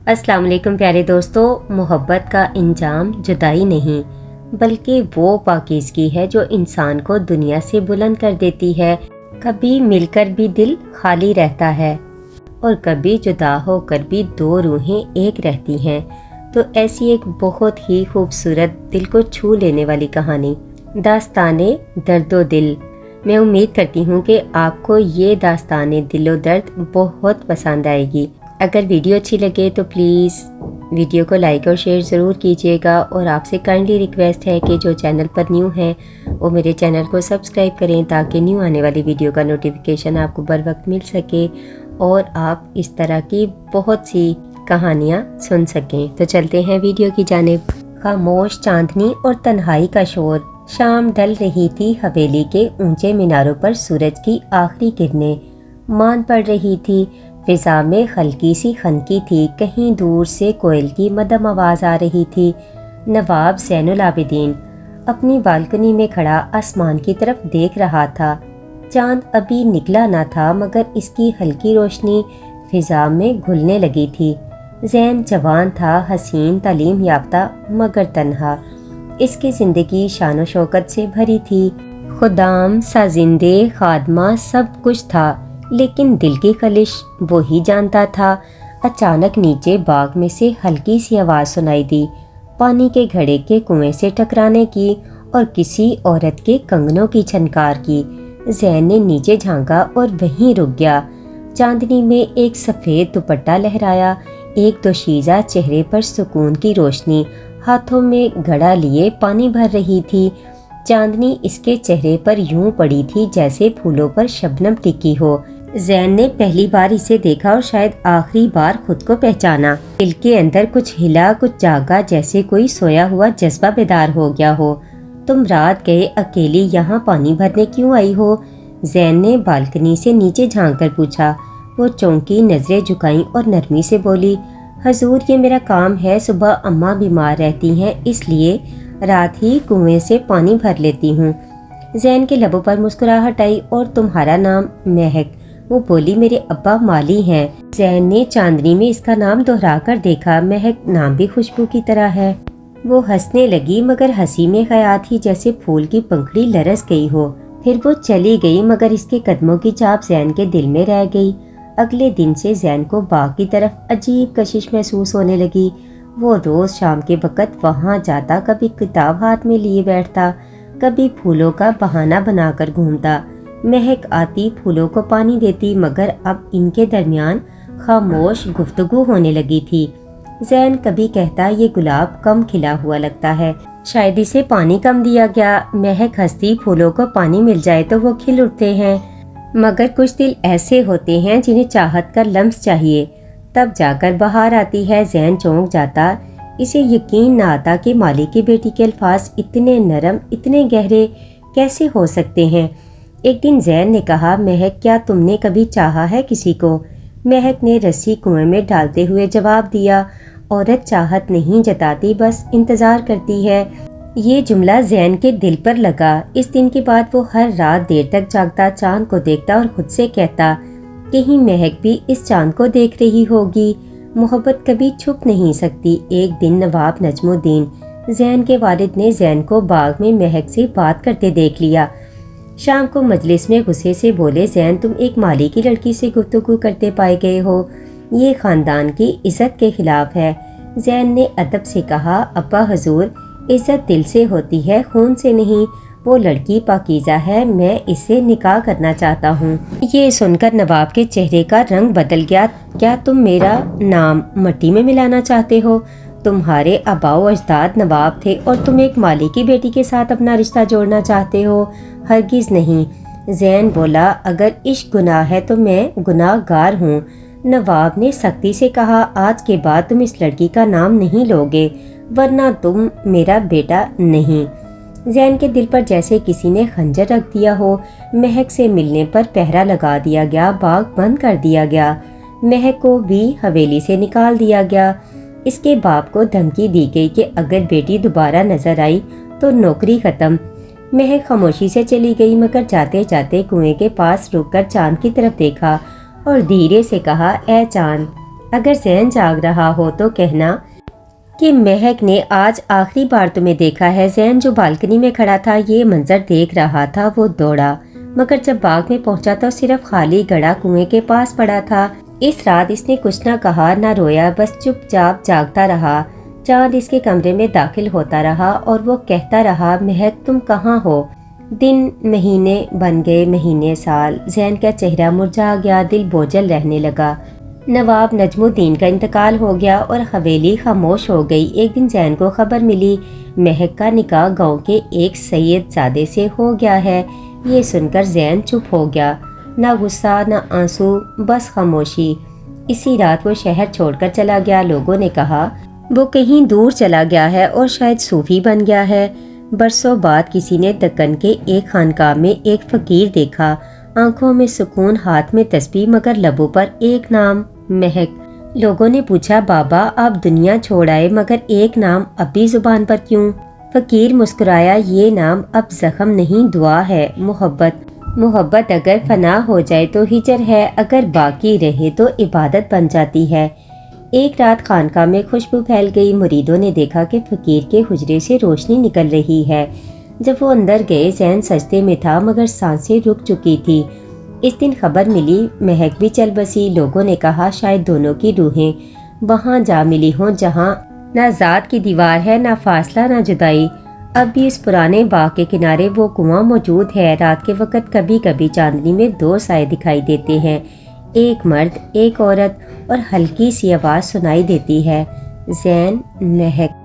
अस्सलाम वालेकुम प्यारे दोस्तों। मोहब्बत का इंजाम जुदाई नहीं बल्कि वो पाकीज़गी है जो इंसान को दुनिया से बुलंद कर देती है। कभी मिलकर भी दिल खाली रहता है और कभी जुदा होकर भी दो रूहें एक रहती हैं। तो ऐसी एक बहुत ही खूबसूरत दिल को छू लेने वाली कहानी दास्ताने दर्दो दिल। मैं उम्मीद करती हूँ कि आपको ये दास्ताने दिलो दर्द बहुत पसंद आएगी। अगर वीडियो अच्छी लगे तो प्लीज़ वीडियो को लाइक और शेयर ज़रूर कीजिएगा और आपसे काइंडली रिक्वेस्ट है कि जो चैनल पर न्यू हैं वो मेरे चैनल को सब्सक्राइब करें ताकि न्यू आने वाली वीडियो का नोटिफिकेशन आपको बर वक्त मिल सके और आप इस तरह की बहुत सी कहानियाँ सुन सकें। तो चलते हैं वीडियो की जानिब। खामोश चांदनी और तन्हाई का शोर। शाम ढल रही थी। हवेली के ऊंचे मीनारों पर सूरज की आखिरी किरणें मान पड़ रही थी। फिजा में हल्की सी खनकी थी। कहीं दूर से कोयल की मदम आवाज़ आ रही थी। नवाब ज़ैनुल आबिदीन अपनी बालकनी में खड़ा आसमान की तरफ देख रहा था। चांद अभी निकला ना था मगर इसकी हल्की रोशनी फिजा में घुलने लगी थी। ज़ैन जवान था, हसीन, तालीम याफ्ता मगर तन्हा। इसकी ज़िंदगी शान शौकत से भरी थी। खुदाम, साजिंदे, खादमा सब कुछ था लेकिन दिल की खलिश वो ही जानता था। अचानक नीचे बाग में से हल्की सी आवाज़ सुनाई दी, पानी के घड़े के कुएं से टकराने की और किसी औरत के कंगनों की छनकार की। ज़ैन ने नीचे झांका और वहीं रुक गया। चांदनी में एक सफ़ेद दुपट्टा लहराया। एक दोशीज़ा चेहरे पर सुकून की रोशनी हाथों में घड़ा लिए पानी भर रही थी। चांदनी इसके चेहरे पर यूं पड़ी थी जैसे फूलों पर शबनम टिकी हो। ज़ैन ने पहली बार इसे देखा और शायद आखिरी बार खुद को पहचाना। दिल के अंदर कुछ हिला, कुछ जागा, जैसे कोई सोया हुआ जज्बा बेदार हो गया हो। तुम रात गए अकेली यहाँ पानी भरने क्यों आई हो? ज़ैन ने बालकनी से नीचे झांक कर पूछा। वो चौंकी, नजरें झुकाईं और नरमी से बोली, हजूर ये मेरा काम है। सुबह अम्मा बीमार रहती हैं इसलिए रात ही कुएं से पानी भर लेती हूँ। ज़ैन के लबों पर मुस्कुराहट आई। और तुम्हारा नाम? महक। वो बोली, मेरे अब्बा माली हैं। ज़ैन ने चांदनी में इसका नाम दोहरा कर देखा। महक नाम भी खुशबू की तरह है। वो हंसने लगी मगर हंसी में ख्याल थी जैसे फूल की पंखड़ी लरस गई हो। फिर वो चली गई मगर इसके कदमों की छाप ज़ैन के दिल में रह गई। अगले दिन से ज़ैन को बाग की तरफ अजीब कशिश महसूस होने लगी। वो रोज़ शाम के वक़्त वहाँ जाता, कभी किताब हाथ में लिए बैठता, कभी फूलों का बहाना बनाकर घूमता। महक आती, फूलों को पानी देती मगर अब इनके दरमियान खामोश गुफ्तगू होने लगी थी। ज़ैन कभी कहता, ये गुलाब कम खिला हुआ लगता है, शायद इसे पानी कम दिया गया। महक हंसती, फूलों को पानी मिल जाए तो वो खिल उठते हैं मगर कुछ दिल ऐसे होते हैं जिन्हें चाहत का लम्स चाहिए, तब जाकर बहार आती है। ज़ैन चौंक जाता। इसे यकीन न आता कि माली की बेटी के अल्फाज इतने नरम, इतने गहरे कैसे हो सकते हैं। एक दिन ज़ैन ने कहा, महक क्या तुमने कभी चाहा है किसी को? महक ने रस्सी कुएं में डालते हुए जवाब दिया, औरत चाहत नहीं जताती, बस इंतज़ार करती है। ये जुमला ज़ैन के दिल पर लगा। इस दिन के बाद वो हर रात देर तक जागता, चांद को देखता और खुद से कहता, कहीं महक भी इस चांद को देख रही होगी। मोहब्बत कभी छुप नहीं सकती। एक दिन नवाब नजमुद्दीन, ज़ैन के वालिद ने ज़ैन को बाग में महक से बात करते देख लिया। शाम को मजलिस में गुस्से से बोले, ज़ैन तुम एक माली की लड़की से गुफ्तगू करते पाए गए हो, ये ख़ानदान की इज़्ज़त के खिलाफ है। ज़ैन ने अदब से कहा, अब्बा हजूर इज़्ज़त दिल से होती है, खून से नहीं। वो लड़की पाकीज़ा है, मैं इससे निकाह करना चाहता हूँ। ये सुनकर नवाब के चेहरे का रंग बदल गया। क्या तुम मेरा नाम मट्टी में मिलाना चाहते हो? तुम्हारे आबाओ अजदाद नवाब थे और तुम एक माली की बेटी के साथ अपना रिश्ता जोड़ना चाहते हो? हरगिज़ नहीं। ज़ैन बोला, अगर इश्क गुनाह है तो मैं गुनाहगार हूँ। नवाब ने सख्ती से कहा, आज के बाद तुम इस लड़की का नाम नहीं लोगे वरना तुम मेरा बेटा नहीं। ज़ैन के दिल पर जैसे किसी ने खंजर रख दिया हो। महक से मिलने पर पहरा लगा दिया गया, बाग बंद कर दिया गया। महक को भी हवेली से निकाल दिया गया। इसके बाप को धमकी दी गई कि अगर बेटी दोबारा नजर आई तो नौकरी खत्म। महक खामोशी से चली गई मगर जाते जाते कुएं के पास रुककर चांद की तरफ देखा और धीरे से कहा, ए चांद اگر زین جاگ رہا ہو تو کہنا کہ مہک نے آج آخری بار تمہیں دیکھا ہے۔ زین جو بالکنی میں کھڑا تھا یہ منظر دیکھ رہا تھا، وہ دوڑا، مگر جب باغ میں پہنچا تو صرف خالی گڑھا کنویں کے پاس پڑا تھا۔ اس رات اس نے کچھ نہ کہا نہ رویا، بس چپ چاپ جاگتا رہا۔ چاند اس کے کمرے میں داخل ہوتا رہا اور وہ کہتا رہا، مہک تم کہاں ہو؟ دن مہینے بن گئے، مہینے سال۔ زین کا چہرہ مرجھا گیا، دل بوجھل رہنے لگا۔ نواب نجم الدین کا انتقال ہو گیا اور حویلی خاموش ہو گئی۔ ایک دن زین کو خبر ملی مہک کا نکاح گاؤں کے ایک سید زادے سے ہو گیا ہے۔ یہ سن کر زین چپ ہو گیا، نہ غصہ نہ آنسو، بس خاموشی۔ اسی رات وہ شہر چھوڑ کر چلا گیا۔ لوگوں نے کہا وہ کہیں دور چلا گیا ہے اور شاید صوفی بن گیا ہے۔ برسوں بعد کسی نے دکن کے ایک خانقاہ میں ایک فقیر دیکھا، آنکھوں میں سکون، ہاتھ میں تسبیح، مگر لبوں پر ایک نام، مہک۔ لوگوں نے پوچھا، بابا آپ دنیا چھوڑ آئے مگر ایک نام اب بھی زبان پر کیوں؟ فقیر مسکرایا، یہ نام اب زخم نہیں، دعا ہے، محبت۔ محبت اگر فنا ہو جائے تو ہجر ہے، اگر باقی رہے تو عبادت بن جاتی ہے۔ ایک رات خانقاہ میں خوشبو پھیل گئی، مریدوں نے دیکھا کہ فقیر کے حجرے سے روشنی نکل رہی ہے۔ جب وہ اندر گئے زین سجدے میں تھا مگر سانسیں رک چکی تھی۔ اس دن خبر ملی مہک بھی چل بسی۔ لوگوں نے کہا شاید دونوں کی روحیں وہاں جا ملی ہوں جہاں نہ ذات کی دیوار ہے، نہ فاصلہ، نہ جدائی۔ اب بھی اس پرانے باغ کے کنارے وہ کنواں موجود ہے۔ رات کے وقت کبھی کبھی چاندنی میں دو سائے دکھائی دیتے ہیں، ایک مرد ایک عورت، اور ہلکی سی آواز سنائی دیتی ہے، زین، مہک۔